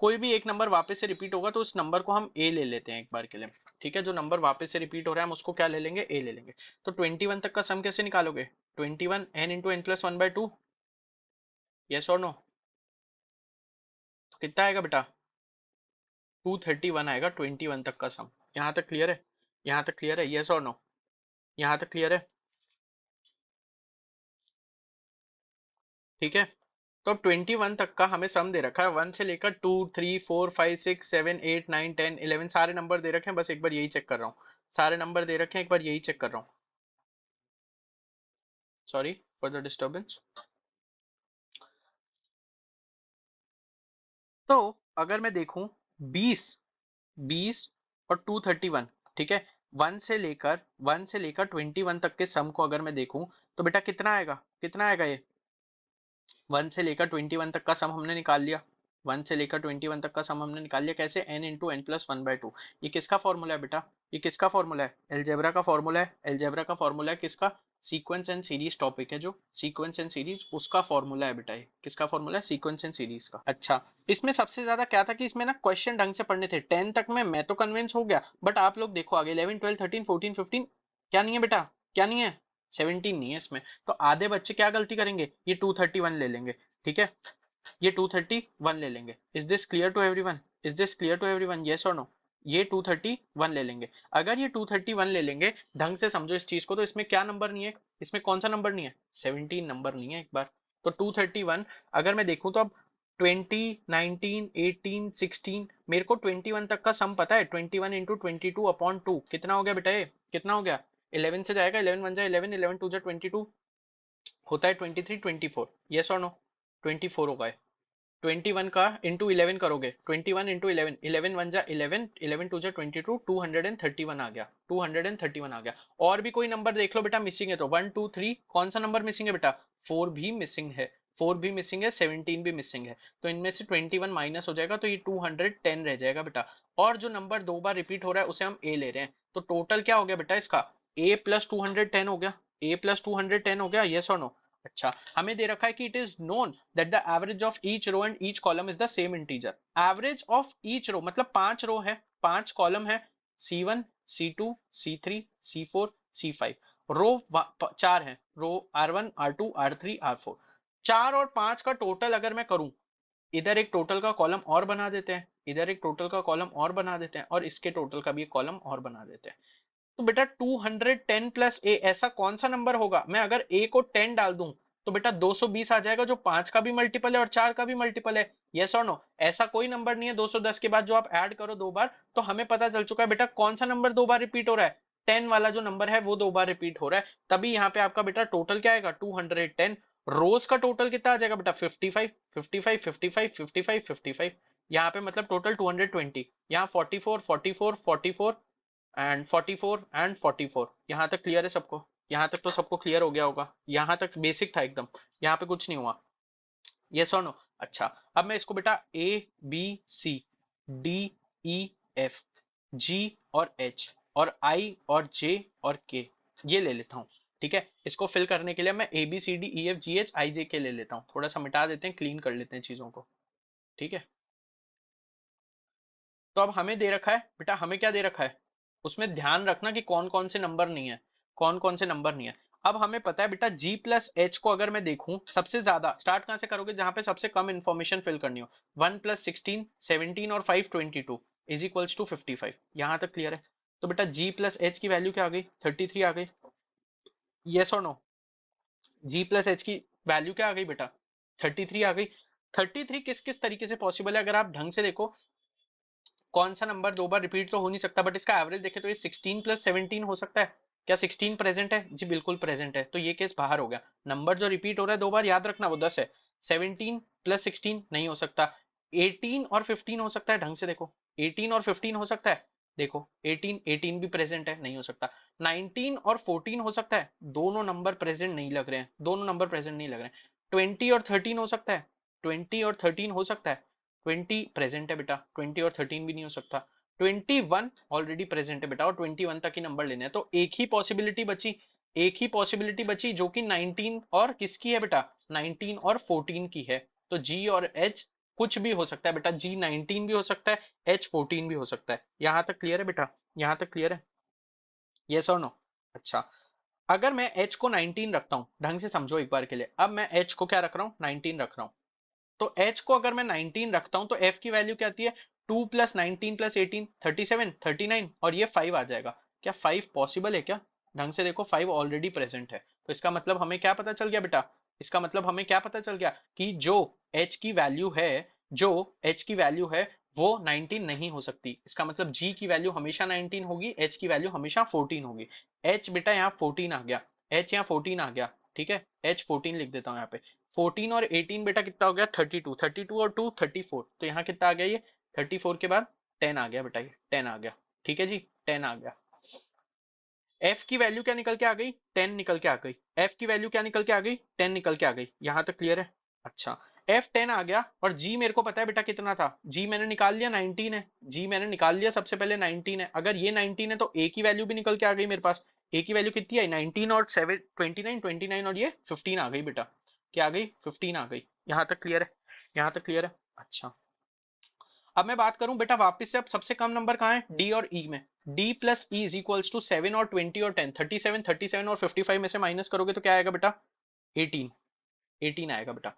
कोई भी एक नंबर वापस से रिपीट होगा तो उस नंबर को हम ए ले लेते हैं एक बार के लिए। ठीक है, जो नंबर वापस से रिपीट हो रहा है हम उसको क्या ले लेंगे, ए ले लेंगे। तो 21 तक का सम कैसे निकालोगे, 21 n into n plus 1/2। Yes और नो? तो कितना आएगा बेटा, 231 आएगा 21 तक का सम। यहाँ तक क्लियर है? यहाँ तक क्लियर है? यस और नो? यहाँ तक क्लियर है? ठीक है, तो अब 21 तक का हमें सम दे रखा है, 1 से लेकर 2 3 4 5 6 7 8 9 10 11 सारे नंबर दे रखे हैं, बस एक बार यही चेक कर रहा हूँ, सारे नंबर दे रखे हैं, एक बार यही चेक कर रहा हूँ। Sorry for the disturbance. तो अगर मैं देखूं 20 20 और 231, ठीक है, 1 से लेकर 21 तक के सम को अगर मैं देखूं तो बेटा कितना आएगा, कितना आएगा ये, 1 से लेकर 21 तक का सम हमने निकाल लिया, 1 से लेकर 21 तक का सम हमने निकाल लिया, कैसे, n into n plus one by two. ये किसका फॉर्मूला है बेटा, ये किसका फॉर्मूला है, एलजेब्रा का फॉर्मूला है, एलजेब्रा का फॉर्मूला है किसका, सीक्वेंस एंड सीरीज टॉपिक है जो, सीक्वेंस एंड सीरीज उसका फॉर्मूला है बेटा, ये किसका फॉर्मूला है, सीक्वेंस एंड सीरीज का। अच्छा, इसमें सबसे ज्यादा क्या था कि इसमें ना क्वेश्चन ढंग से पढ़ने थे, 10 तक में मैं तो कन्विंस हो गया, बट आप लोग देखो आगे 11 12 13 14 15 क्या नहीं है बेटा, क्या नहीं है, 17 नहीं है इसमें। तो आधे बच्चे क्या गलती करेंगे, ये 231 ले लेंगे, ठीक है, ये 231 ले लेंगे। Is this clear to everyone, is this clear to everyone, yes और नो, ये 231 ले लेंगे। अगर ये 231 ले लेंगे, ढंग से समझो इस चीज को, तो इसमें क्या नंबर नहीं है, इसमें कौन सा नंबर नहीं है, 17 नंबर नहीं है एक बार। तो 231 अगर मैं देखूं तो अब 20 19 18 16 मेरे को 21 तक का सम पता है, 21 इंटू 22 अपॉन 2 कितना हो गया बेटा, ये कितना हो गया, 11 से जाएगा, 11 1 जा 11, 11 2 जा 22 होता है 23 24, यस और नो, 24 होगा। 21 का इंटू 11 करोगे, 21 इंटू 11, 11 वन जा 11, 11 टू जा 22, 231 आ गया, 231 आ गया। और भी कोई नंबर देख लो बेटा मिसिंग है तो 1 2 3, कौन सा नंबर मिसिंग है बेटा, 4 भी मिसिंग है, 4 भी मिसिंग है, 17 भी मिसिंग है, तो इनमें से 21 माइनस हो जाएगा, तो ये 210 रह जाएगा बेटा। और जो नंबर दो बार रिपीट हो रहा है उसे हम ए ले रहे हैं, तो टोटल क्या हो गया बेटा इसका, ए प्लस 210 हो गया, ए प्लस 210 हो गया, यस और नो। अच्छा, हमें दे रखा है कि it is known that the average of each row and each column is the same integer. Average of each row मतलब 5 रो है, 5 कॉलम है, C1 C2 C3 C4 C5, रो 4 है, रो R1 R2 R3 R4, 4 और 5 का टोटल अगर मैं करूं, इधर एक टोटल का कॉलम और बना देते हैं, इधर एक टोटल का कॉलम और बना देते हैं, और इसके टोटल का भी एक कॉलम और बना देते हैं। तो बेटा 210 प्लस ए ऐसा कौन सा नंबर होगा, मैं अगर ए को 10 डाल दूं तो बेटा 220 आ जाएगा, जो 5 का भी मल्टीपल है और 4 का भी मल्टीपल है, यस और नो। ऐसा कोई नंबर नहीं है 210 के बाद जो आप ऐड करो दो बार, तो हमें पता चल चुका है बेटा कौन सा नंबर दो बार रिपीट हो रहा है, 10 वाला जो नंबर है वो दो बार रिपीट हो रहा है, तभी यहाँ पे आपका बेटा टोटल क्या आएगा 210। रोज का टोटल कितना आ जाएगा बेटा 55 55 55 55 55, यहाँ पे मतलब टोटल 220, यहाँ 44 44 44 एंड 44 एंड 44, यहाँ तक क्लियर है सबको, यहाँ तक तो सबको क्लियर हो गया होगा, यहाँ तक बेसिक था एकदम, यहाँ पे कुछ नहीं हुआ, यस और नो। अच्छा, अब मैं इसको बेटा A B C D E F G और एच और आई और जे और के ये ले लेता हूँ, ठीक है, इसको फिल करने के लिए मैं A B C D E F G H I J K ले लेता हूँ, थोड़ा सा मिटा देते हैं, क्लीन कर लेते हैं चीजों को, ठीक है। तो अब हमें दे रखा है बेटा, हमें क्या दे रखा है, उसमें ध्यान रखना कि कौन कौन से नंबर नहीं है, कौन कौन से नंबर नहीं है। अब हमें पता है बेटा जी प्लस एच को अगर मैं देखूं, सबसे ज्यादा स्टार्ट कहां से करोगे, जहां पे सबसे कम इंफॉर्मेशन फिल करनी हो, 1 प्लस 16 17 और 5 22 इज इक्वल्स टू 55, यहां तक क्लियर है। तो बेटा जी प्लस एच की वैल्यू क्या आ गई, 33 आ गई, यस और नो। जी प्लस एच की वैल्यू क्या आ गई बेटा, 33 आ गई। 33 किस किस तरीके से पॉसिबल है, अगर आप ढंग से देखो, कौन सा नंबर दो बार रिपीट तो हो नहीं सकता, बट इसका एवरेज देखे तो ये 16 प्लस 17 हो सकता है, क्या 16 प्रेजेंट है, जी बिल्कुल प्रेजेंट है, तो ये केस बाहर हो गया। नंबर जो रिपीट हो रहा है दो बार, याद रखना वो 10 है, 17 प्लस 16 नहीं हो सकता, 18 और 15 हो सकता है, ढंग से देखो, 18 और 15 हो सकता है, देखो 18 18 भी प्रेजेंट है, नहीं हो सकता, 19 और 14 हो सकता है, दोनों नंबर प्रेजेंट नहीं लग रहे हैं, दोनों नंबर प्रेजेंट नहीं लग रहे हैं, 20 और 13 हो सकता है, 20 और 13 हो सकता है, 20 प्रेजेंट है बेटा, 20 और 13 भी नहीं हो सकता, 21 ऑलरेडी प्रेजेंट है बेटा, और 21 तक ही नंबर लेने हैं, तो एक ही पॉसिबिलिटी बची, एक ही पॉसिबिलिटी बची जो कि 19 और किसकी है बेटा, 19 और 14 की है। तो जी और एच कुछ भी हो सकता है बेटा, जी 19 भी हो सकता है, एच 14 भी हो सकता है, यहां तक क्लियर है बेटा, यहां तक क्लियर है, यस और नो। अच्छा, अगर मैं एच को 19 रखता हूं, ढंग से समझो एक बार के लिए, अब मैं एच को क्या रख रहा हूं, 19 रख रहा हूं, तो एच को अगर मैं 19 रखता हूं तो एफ की वैल्यू क्या आती है, 2 प्लस 19 प्लस 18 37 39, और ये 5 आ जाएगा, क्या 5 पॉसिबल है क्या, ढंग से देखो 5 ऑलरेडी प्रेजेंट है, तो इसका मतलब हमें क्या पता चल गया बेटा, इसका मतलब हमें क्या पता चल गया कि जो h की वैल्यू है, जो h की वैल्यू है वो 19 नहीं हो सकती। इसका मतलब g की वैल्यू हमेशा 19 होगी, h की वैल्यू हमेशा 14 होगी। h बेटा यहाँ 14 आ गया, h यहाँ 14 आ गया, ठीक है, h 14 लिख देता हूँ यहाँ पे। 14 और 18 बेटा कितना हो गया, 32, 32 और 2 34, तो यहाँ कितना आ गया ये 34 के बाद 10 आ गया बेटा, ये 10 आ गया, ठीक है जी, 10 आ गया। f की वैल्यू क्या निकल के आ गई, 10 निकल के आ गई। f की वैल्यू क्या निकल के आ गई, 10 निकल के आ गई। यहां तक क्लियर है? अच्छा, f 10 आ गया और g मेरे को पता है बेटा कितना था, g मैंने निकाल लिया 19 है, g मैंने निकाल लिया सबसे पहले 19 है। अगर ये 19 है तो a की वैल्यू भी निकल के आ गई मेरे पास। a की वैल्यू कितनी आई, 19 और 7 29, 29 और ये 15 आ गई बेटा, क्या आ गई, 15 आ गई। यहां तक क्लियर है? यहां तक क्लियर है? अच्छा, अब मैं बात करूं बेटा वापस से, अब सबसे कम नंबर कहाँ है, डी और ई में। D plus E is equals to 7 और 20 और 10, 37, 37 और 55 में से माइनस करोगे तो क्या आएगा बेटा, 18, 18 आएगा बेटा।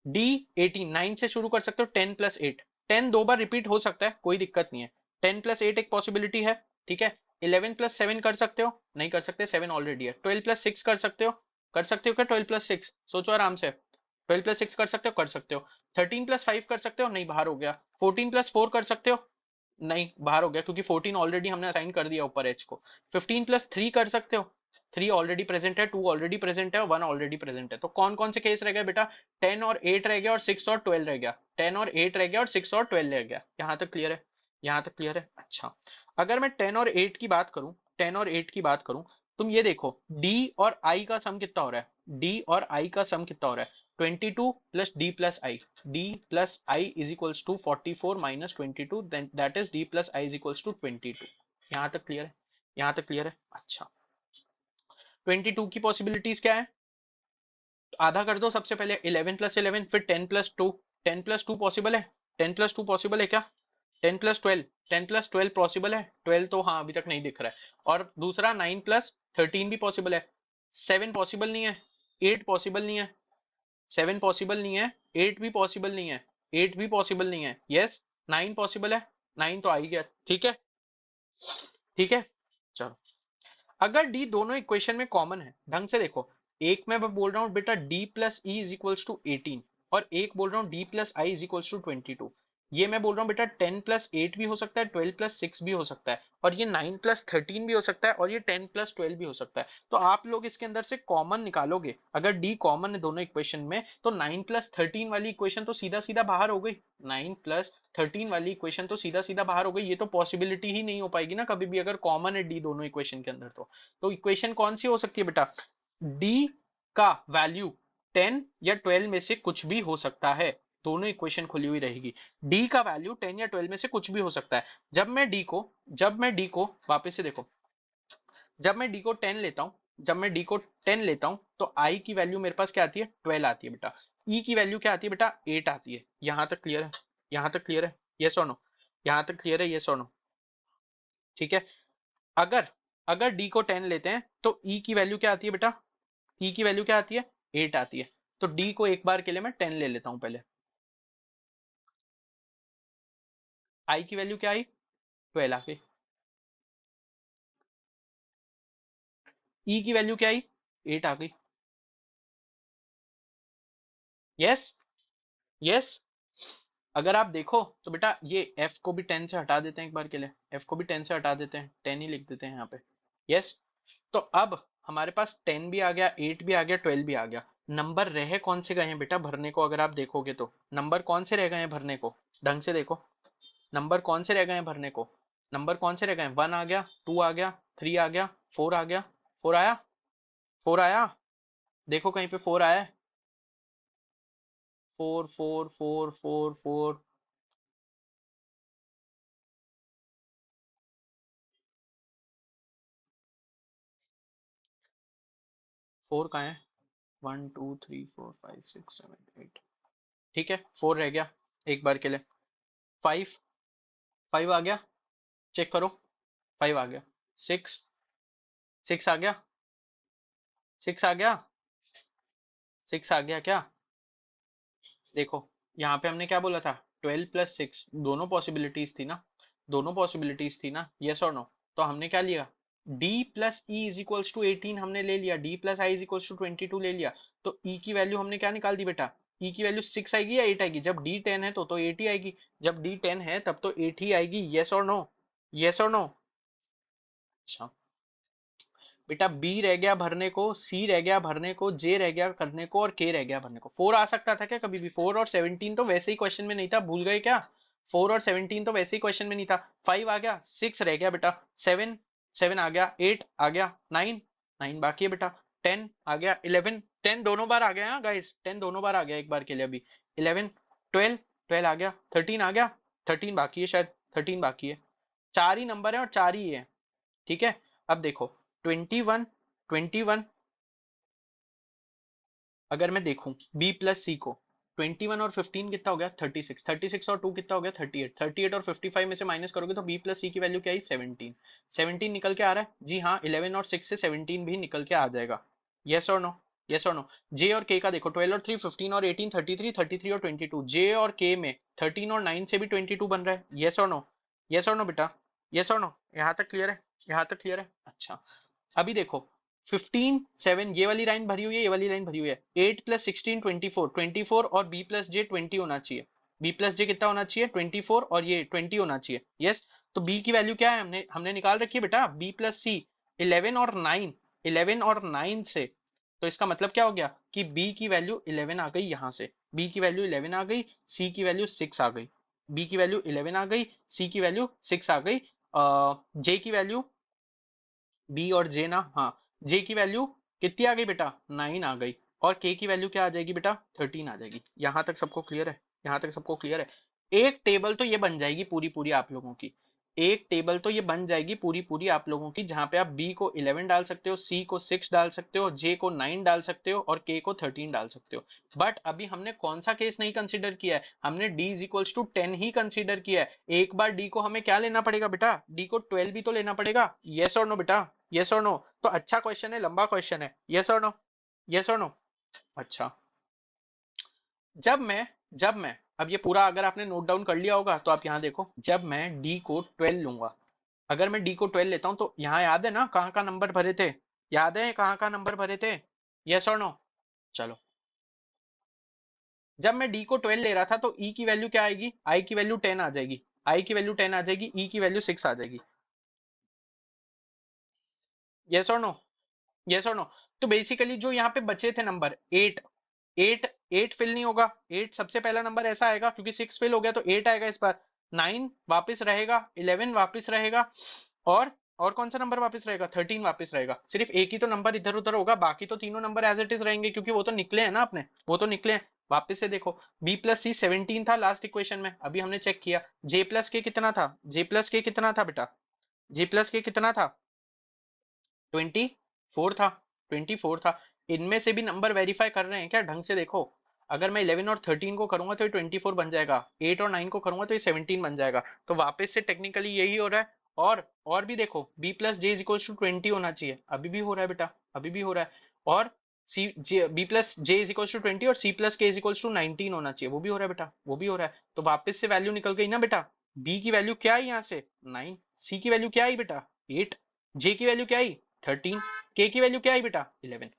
डी 18, 9 से शुरू कर सकते हो, 10 प्लस 8, 10 दो बार रिपीट हो सकता है, कोई दिक्कत नहीं है, 10 प्लस 8 एक पॉसिबिलिटी है, ठीक है। 11 प्लस 7 कर सकते हो, नहीं कर सकते, 7 ऑलरेडी है। 12 प्लस 6 कर सकते हो क्या, 12 प्लस 6, सोचो आराम से, 12 प्लस 6 कर सकते हो, कर सकते हो। 13 प्लस 5 कर सकते हो, नहीं बाहर हो गया। 14 प्लस 4 कर सकते हो, नहीं बाहर हो गया, क्योंकि 14 ऑलरेडी हमने असाइन कर दिया ऊपर एच को। 15 प्लस 3 कर सकते हो, 3 ऑलरेडी प्रेजेंट है, 2 ऑलरेडी प्रेजेंट है और 1 ऑलरेडी प्रेजेंट है। तो कौन कौन से केस रह गए बेटा, 10 और 8 रह गया और 6 और 12 रह गया, 10 और 8 रह गया और 6 और 12 रह गया। यहां तक क्लियर है? यहां तक क्लियर है? अच्छा, अगर मैं 10 और 8 की बात करूं, 10 और 8 की बात करूं, तुम ये देखो d और i का सम कितना हो रहा है, d और i का सम कितना हो रहा है, 22 plus d plus i, d plus i is equals to 44 minus 22, that is d plus i is equals to 22। यहां तक क्लियर है? यहां तक क्लियर है? अच्छा, 22 की पॉसिबिलिटीज क्या है, आधा कर दो सबसे पहले, 11 प्लस 11, फिर 10 प्लस 2, 10 प्लस 2 पॉसिबल है, 10 प्लस 2 पॉसिबल है क्या, 10 प्लस 12, 10 प्लस 12 पॉसिबल है, 12 तो हाँ अभी तक नहीं दिख रहा है। और दूसरा 9 प्लस 13 भी पॉसिबल है, 7 पॉसिबल नहीं है, 8 पॉसिबल नहीं है, 7 पॉसिबल नहीं है, 8 भी पॉसिबल नहीं है, 8 भी पॉसिबल नहीं है, यस 9 पॉसिबल है, 9 तो आ ही गया, ठीक है, ठीक है। चलो, अगर डी दोनों इक्वेशन में कॉमन है, ढंग से देखो, एक मैं बोल रहा हूँ बेटा D plus E is equals to 18 और एक बोल रहा हूँ D plus I is equals to 22। ये मैं बोल रहा हूँ बेटा 10 प्लस 8 भी हो सकता है, 12 प्लस 6 भी हो सकता है, और ये 9 प्लस 13 भी हो सकता है, और ये 10 प्लस 12 भी हो सकता है। तो आप लोग इसके अंदर से कॉमन निकालोगे, अगर डी कॉमन है दोनों इक्वेशन में, तो 9 प्लस 13 वाली इक्वेशन तो सीधा सीधा बाहर हो गई, 9 प्लस 13 वाली इक्वेशन तो सीधा सीधा बाहर हो गई। ये तो पॉसिबिलिटी ही नहीं हो पाएगी ना कभी भी, अगर कॉमन है डी दोनों इक्वेशन के अंदर। तो इक्वेशन कौन सी हो सकती है बेटा, डी का वैल्यू 10 या 12 में से कुछ भी हो सकता है, दोनों इक्वेशन खुली हुई रहेगी। डी का वैल्यू 10 या 12 में से कुछ भी हो सकता है। जब मैं डी को वापस से देखो, जब मैं डी को 10 लेता हूं, जब मैं डी को 10 लेता हूं तो आई की वैल्यू मेरे पास क्या आती है, 12 आती है बेटा। ई की वैल्यू क्या आती है बेटा, 8 आती है। यहां तक क्लियर है? यहां तक क्लियर है, यस और नो? यहां तक क्लियर है, यस और नो? ठीक है। अगर अगर डी को 10 लेते हैं तो ई की वैल्यू क्या आती है बेटा, ई की वैल्यू क्या आती है, 8 आती है। तो डी को एक बार के लिए मैं 10 ले लेता हूं पहले। आई की वैल्यू क्या आई, 12 आ गई। ई की वैल्यू क्या आई, 8 आ गई। Yes, yes. अगर आप देखो तो बेटा ये एफ को भी 10 से हटा देते हैं एक बार के लिए, एफ को भी 10 से हटा देते हैं, 10 ही लिख देते हैं यहाँ पे। यस, तो अब हमारे पास 10 भी आ गया, 8 भी आ गया, 12 भी आ गया। नंबर रहे कौन से गए हैं बेटा भरने को, अगर आप देखोगे तो नंबर कौन से रह गए हैं भरने को, ढंग से देखो, नंबर कौन से रह गए हैं भरने को, नंबर कौन से रह गए हैं, 1 आ गया, 2 आ गया, 3 आ गया, 4 आ गया, 4 आया, 4 आया, देखो कहीं पे 4 आया है, 4 4 4 4 4, 4 कहाँ है, 1 2 3 4 5 6 7 8, ठीक है 4 रह गया एक बार के लिए। 5, 5 आ गया, चेक करो, 5 आ गया। 6, 6 आ गया, 6 आ गया, 6 आ गया क्या, देखो यहाँ पे हमने क्या बोला था, 12 प्लस 6, दोनों पॉसिबिलिटीज थी ना, दोनों पॉसिबिलिटीज थी ना, यस और नो? तो हमने क्या लिया, d plus E is equals to 18 हमने ले लिया, d plus I is equals to 22 ले लिया, तो e की वैल्यू हमने क्या निकाल दी बेटा, e की वैल्यू 6 आएगी या 8 आएगी, जब d 10 है तो 8 ही आएगी, जब d 10 है तब तो 8 ही आएगी, यस और नो, यस और नो। अच्छा बेटा, बी रह गया भरने को, सी रह गया भरने को, जे रह गया करने को, और के रह गया भरने को। 4 आ सकता था क्या कभी भी, 4 और 17 तो वैसे ही क्वेश्चन में नहीं था, भूल गए क्या, 4 और 17 तो वैसे ही क्वेश्चन में नहीं था। 5 आ गया, 6 रह गया बेटा, 7 7 आ गया, 8 आ गया, 9 9 बाकी है बेटा, 10 आ गया, 11 10 दोनों बार आ गया, हाँ गाइस 10 दोनों बार आ गया एक बार के लिए अभी, 11 12 12 आ गया, 13 आ गया, 13 बाकी है शायद, 13 बाकी है, चार ही नंबर है और चार ही है, ठीक है। अब देखो 21 21, अगर मैं देखूं b प्लस सी को, 21 और 15 कितना हो गया, 36, 36 और 2 कितना हो गया, 38, 38 और 55 में से माइनस करोगे तो b प्लस सी की वैल्यू क्या आई, 17, 17 निकल के आ रहा है जी हाँ, 11 और 6 से 17 भी निकल के आ जाएगा, यस और नो, यस और नो। जे और के का देखो, 12 और 3 15 और 18 33, 33 और 22, जे और के में 13 और 9 से भी 22 बन रहा है, यस और नो, यस और नो बेटा, यस और नो, यहाँ तक क्लियर है, यहाँ तक क्लियर है। अच्छा अभी देखो 15 7 ये वाली लाइन भरी हुई है, ये वाली लाइन भरी हुई है, 8 प्लस 16 24, 24 और b प्लस जे 20 होना चाहिए, b प्लस जे कितना होना चाहिए 24 और ये 20 होना चाहिए, यस। तो b की वैल्यू क्या है, हमने हमने निकाल रखी है बेटा, b प्लस सी 11 और 9, 11 और 9 से, तो इसका मतलब क्या हो गया कि b की वैल्यू 11 आ गई, यहाँ से b की वैल्यू 11 आ गई, c की वैल्यू 6 आ गई, b की वैल्यू 11 आ गई, c की वैल्यू 6 आ गई, j की वैल्यू, बी और जे ना, हाँ जे की वैल्यू कितनी आ गई बेटा, 9 आ गई, और के की वैल्यू क्या आ जाएगी बेटा, 13 आ जाएगी। यहां तक सबको क्लियर है, यहां तक सबको क्लियर है। एक टेबल तो ये बन जाएगी पूरी पूरी आप लोगों की, एक टेबल तो ये बन जाएगी पूरी पूरी आप लोगों की, जहां पे आप बी को 11 डाल सकते हो, सी को 6 डाल सकते हो, जे को 9 डाल सकते हो, और के को 13 डाल सकते हो। बट अभी हमने कौन सा केस नहीं कंसिडर किया है, हमने d इज इक्वल्स टू 10 ही कंसिडर किया है। एक बार d को हमें क्या लेना पड़ेगा बेटा, d को 12 भी तो लेना पड़ेगा, यस और नो बेटा, यस और नो। तो अच्छा क्वेश्चन है, लंबा क्वेश्चन है, यस और नो, यस और नो। अच्छा जब मैं अब ये पूरा अगर आपने नोट डाउन कर लिया होगा तो आप यहाँ देखो, जब मैं d को 12 लूंगा, अगर मैं d को 12 लेता हूं तो यहाँ याद है ना कहाँ का नंबर भरे थे, याद है कहाँ का नंबर भरे थे, यस और नो। चलो जब मैं d को 12 ले रहा था तो e की वैल्यू क्या आएगी, i की वैल्यू 10 आ जाएगी, i की वैल्यू 10 आ जाएगी, e की वैल्यू 6 आ जाएगी, यस और नो, यस और नो। तो बेसिकली जो यहाँ पे बचे थे नंबर 8, 8 8 फिल नहीं होगा, 8 सबसे पहला नंबर ऐसा आएगा क्योंकि 6 फिल हो गया तो 8 आएगा इस बार, 9 वापस रहेगा, 11 वापस रहेगा, और और कौन सा नंबर वापस रहेगा, 13 वापस रहेगा। सिर्फ एक ही तो नंबर इधर उधर होगा, बाकी तो तीनों नंबर एज इट इज रहेंगे क्योंकि वो तो निकले हैं ना अपने, वो तो निकले हैं। वापस से देखो b प्लस सी 17 था लास्ट इक्वेशन में, अभी हमने चेक किया j प्लस के कितना था, j प्लस के कितना था बेटा, j प्लस के कितना था, 24 था, 24 था। इनमें से भी नंबर वेरीफाई कर रहे हैं क्या ढंग से देखो, अगर मैं 11 और 13 को करूंगा तो ये 24 बन जाएगा, 8 और 9 को करूंगा तो ये 17 बन जाएगा, तो वापस से टेक्निकली यही हो रहा है। और भी देखो b plus J is equals to 20 होना चाहिए, अभी भी हो रहा है बेटा, अभी भी हो रहा है। और C J B plus J is equals to 20 और C plus K is equals to 19 होना चाहिए, वो भी हो रहा है बेटा, वो भी हो रहा है। तो वापस से वैल्यू निकल गई ना बेटा, b की वैल्यू क्या आई यहाँ से 9, सी की वैल्यू क्या आई बेटा 8, जे की वैल्यू क्या आई 13, के की वैल्यू क्या आई बेटा 11।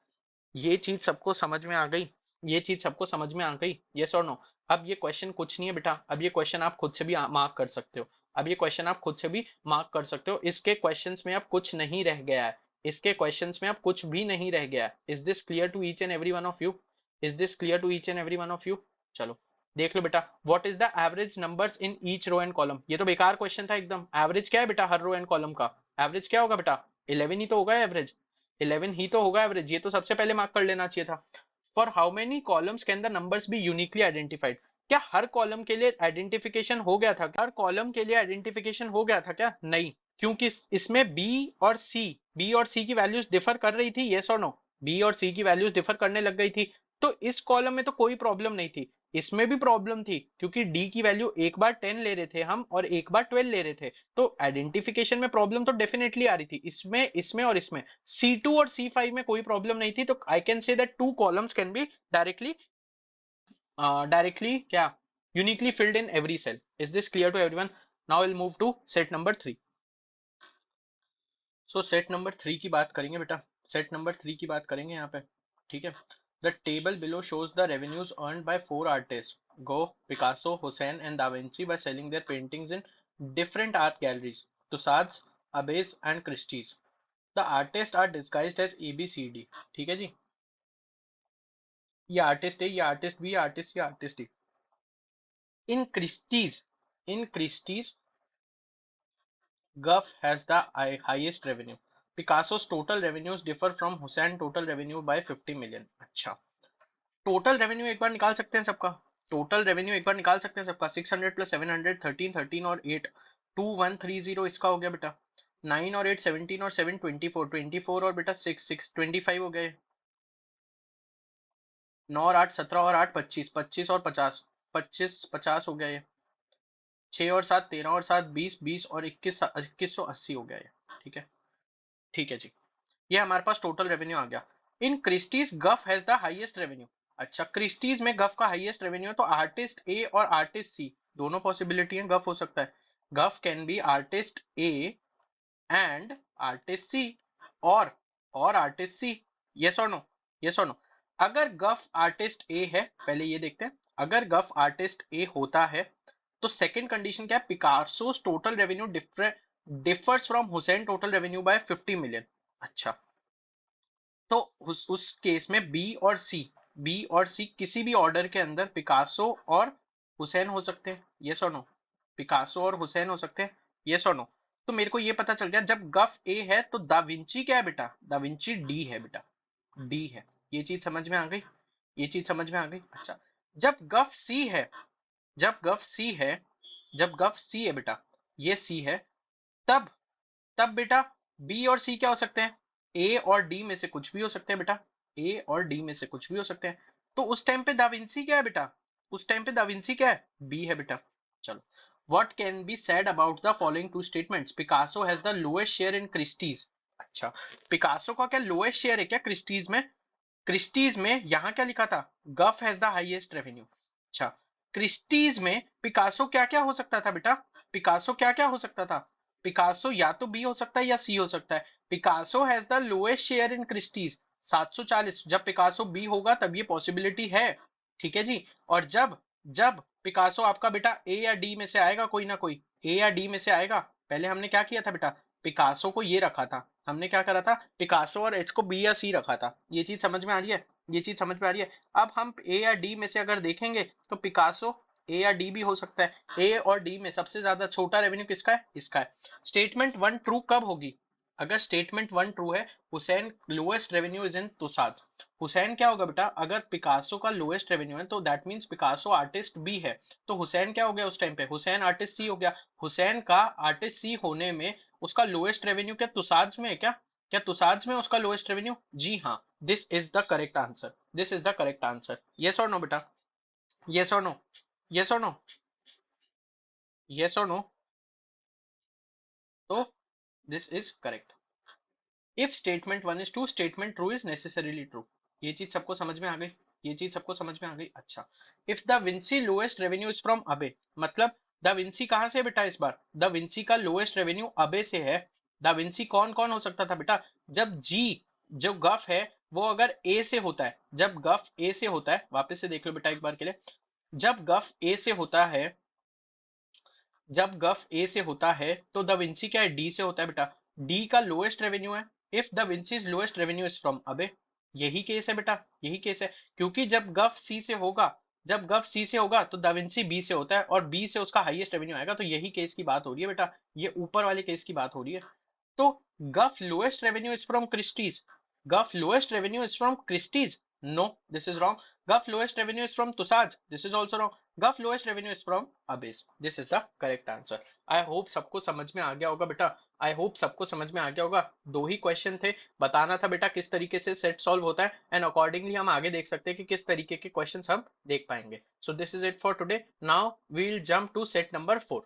ये चीज सबको समझ में आ गई, ये चीज सबको समझ में आ गई, यस और नो। अब ये क्वेश्चन कुछ नहीं है बेटा, अब ये क्वेश्चन आप खुद से भी मार्क कर सकते हो, अब ये क्वेश्चन आप खुद से भी मार्क कर सकते हो, इसके क्वेश्चंस में अब कुछ नहीं रह गया है, इसके क्वेश्चंस में अब कुछ भी नहीं रह गया है। Is this clear to each and every one of you, is this clear to each and every one of you. चलो देख लो बेटा, what is the average numbers in each row and column, ये तो बेकार क्वेश्चन था एकदम, average क्या है बेटा हर रो एंड कॉलम का, एवरेज क्या होगा बेटा 11 ही तो होगा एवरेज, 11 ही तो होगा एवरेज, ये तो सबसे पहले मार्क कर लेना चाहिए था। For how many columns can the numbers B uniquely identified, क्या हर कॉलम के लिए आइडेंटिफिकेशन हो गया था, हर कॉलम के लिए आइडेंटिफिकेशन हो गया था क्या, नहीं, क्योंकि इसमें बी और सी की वैल्यूज डिफर कर रही थी, यस और नो, बी और सी की वैल्यूज डिफर करने लग गई थी, तो इस कॉलम में तो कोई प्रॉब्लम नहीं थी, इसमें भी प्रॉब्लम थी क्योंकि डी की वैल्यू एक बार 10 ले रहे थे हम और एक बार 12 ले रहे थे, तो आइडेंटिफिकेशन में प्रॉब्लम तो डेफिनेटली आ रही थी, इसमें इसमें और इसमें C2 और C5 में कोई प्रॉब्लम नहीं थी, तो I can say that two columns can be directly क्या uniquely filled in every cell. Is this clear to everyone? Now will move to set number 3। So set number 3 की बात करेंगे बेटा, सेट नंबर 3 की बात करेंगे यहाँ पे, ठीक है। The table below shows the revenues earned by 4 artist, Gogh, Picasso, Husain and da Vinci, by selling their paintings in different art galleries, Tussauds, Abbeys and Christie's. The artist are disguised as ABCD, ठीक है जी। ये artist है, ये artist भी, ये artist, ये artist he. In Christie's, in Christie's Guff has the highest revenue. Picasso's total revenues differ from Hussein total revenue by 50 million. अच्छा, total revenue एक बार निकाल सकते हैं सबका, टोटल रेवेन्यू एक बार निकाल सकते हैं सबका। 600 प्लस 700, 13, 13 और 8, 2130 इसका हो गया बेटा। 9 और 8 17 और 7 24, 24 और बेटा 6 6 25 हो गए। 9 और 8 17 और 8 25, 25 और 50, 25 50 हो गया ये। 6 और 7 13 और 7 20, 20 और 21 2180 हो गया ये, ठीक है। ठीक है जी, ये हमारे पास टोटल रेवेन्यू आ गया। इन क्रिस्टीज गफ हैज द हाईएस्ट रेवेन्यू। अच्छा, क्रिस्टीज में गफ का हाईएस्ट रेवेन्यू है, तो आर्टिस्ट ए और आर्टिस्ट सी दोनों पॉसिबिलिटी है, गफ हो सकता है। Gogh can be artist A and artist C, और आर्टिस्ट सी। यस और नो, यस और नो। अगर गफ आर्टिस्ट ए है, पहले ये देखते हैं, अगर गफ आर्टिस्ट ए होता है तो सेकंड कंडीशन क्या है, Picasso's total revenue differs from Husain total revenue by 50 million. अच्छा, तो उस केस में बी और सी किसी भी ऑर्डर के अंदर पिकासो और हुसैन हो सकते हैं, यस और नो। पिकासो और हुसैन हो सकते हैं, यस और नो। तो मेरे को ये पता चल गया, जब गफ ए है तो दा विंची क्या है बेटा, दा विंची डी है बेटा, डी है। ये चीज समझ में आ गई, ये चीज समझ में आ गई। अच्छा, जब गफ सी है, जब गफ सी है, जब गफ सी है बेटा, ये सी है, तब तब बेटा बी और सी क्या हो सकते हैं, ए और डी में से कुछ भी हो सकते हैं बेटा, ए और डी में से कुछ भी हो सकते हैं। तो उस टाइम पे दाविंसी क्या है बेटा, उस टाइम पे दाविंसी क्या है, बी है बेटा। चलो, what can be said about the following two statements, Picasso has the lowest share in Christie's. अच्छा, पिकासो का क्या लोएस्ट शेयर है क्या क्रिस्टीज में, क्रिस्टीज में यहाँ क्या लिखा था, गफ हैज द हाईएस्ट रेवेन्यू। अच्छा, क्रिस्टीज में पिकासो क्या क्या हो सकता था बेटा, पिकासो क्या क्या हो सकता था, पिकासो या तो बी हो सकता है या सी हो सकता है। Picasso has the lowest share in Christie's 740, जब पिकासो बी होगा तब ये पॉसिबिलिटी है, ठीक है जी। और जब जब पिकासो आपका बेटा ए या डी में से आएगा, कोई ना कोई ए या डी में से आएगा। पहले हमने क्या किया था बेटा, पिकासो को ये रखा था, हमने क्या करा था, पिकासो और एच को बी या सी रखा था। ये चीज समझ में आ रही है, ये चीज समझ में आ रही है। अब हम ए या डी में से अगर देखेंगे तो पिकासो ए या डी भी हो सकता है। ए और डी में सबसे ज्यादा छोटा रेवेन्यू किसका है, इसका है। स्टेटमेंट वन ट्रू कब होगी, अगर स्टेटमेंट वन ट्रू है, Hussain lowest revenue is in Tussaud. Hussain क्या होगा बेटा, अगर पिकासो का लोएस्ट रेवेन्यू है तो that means Picasso artist B है, तो हुसैन क्या हो गया उस टाइम पे, हुसैन आर्टिस्ट सी हो गया। हुसैन का आर्टिस्ट सी होने में उसका लोएस्ट रेवेन्यू क्या तुसाज में है क्या, क्या तुसाज में उसका लोएस्ट रेवेन्यू, जी हाँ। This is the correct answer, this is the correct answer. Yes और नो बेटा, यस और नो, यस और नो, यस और नो। तो this is correct. If statement one is true, statement true is necessarily true. ये चीज सबको समझ में आ गई, ये चीज सबको समझ में आ गई। अच्छा, if the Vinci lowest revenue is from अबे, मतलब द विंसी कहां से बेटा, इस बार द विंसी का लोएस्ट रेवेन्यू अबे से है। द विंसी कौन कौन हो सकता था बेटा, जब जी, जो गफ है वो अगर ए से होता है, जब गफ ए से होता है, वापस से देख लो बेटा एक बार के लिए, जब गफ ए से होता है, जब गफ ए से होता है तो द विंसी क्या है, डी से होता है बेटा। डी का लोएस्ट रेवेन्यू है, if da Vinci's lowest revenue is from Abbey, यही केस है बेटा, यही केस है। क्योंकि जब गफ सी से होगा, जब गफ सी से होगा तो द विंसी बी से होता है, और बी से उसका हाईएस्ट रेवेन्यू आएगा, तो यही केस की बात हो रही है बेटा, ये ऊपर वाले केस की बात हो रही है। तो Gogh lowest revenue is from Christie's, Gogh lowest revenue is from Christie's, no this is wrong. Gogh lowest revenue is from Tussauds, this is also wrong. Gogh lowest revenue is from Abbey's, this is the correct answer. I hope सबको समझ में आ गया होगा बेटा, आई hope सबको समझ में आ गया होगा। दो ही क्वेश्चन थे, बताना था बेटा किस तरीके से सेट सॉल्व होता है, एंड अकॉर्डिंगली हम आगे देख सकते हैं कि किस तरीके के क्वेश्चंस हम देख पाएंगे। So this is it for today, now we will jump to set number 4।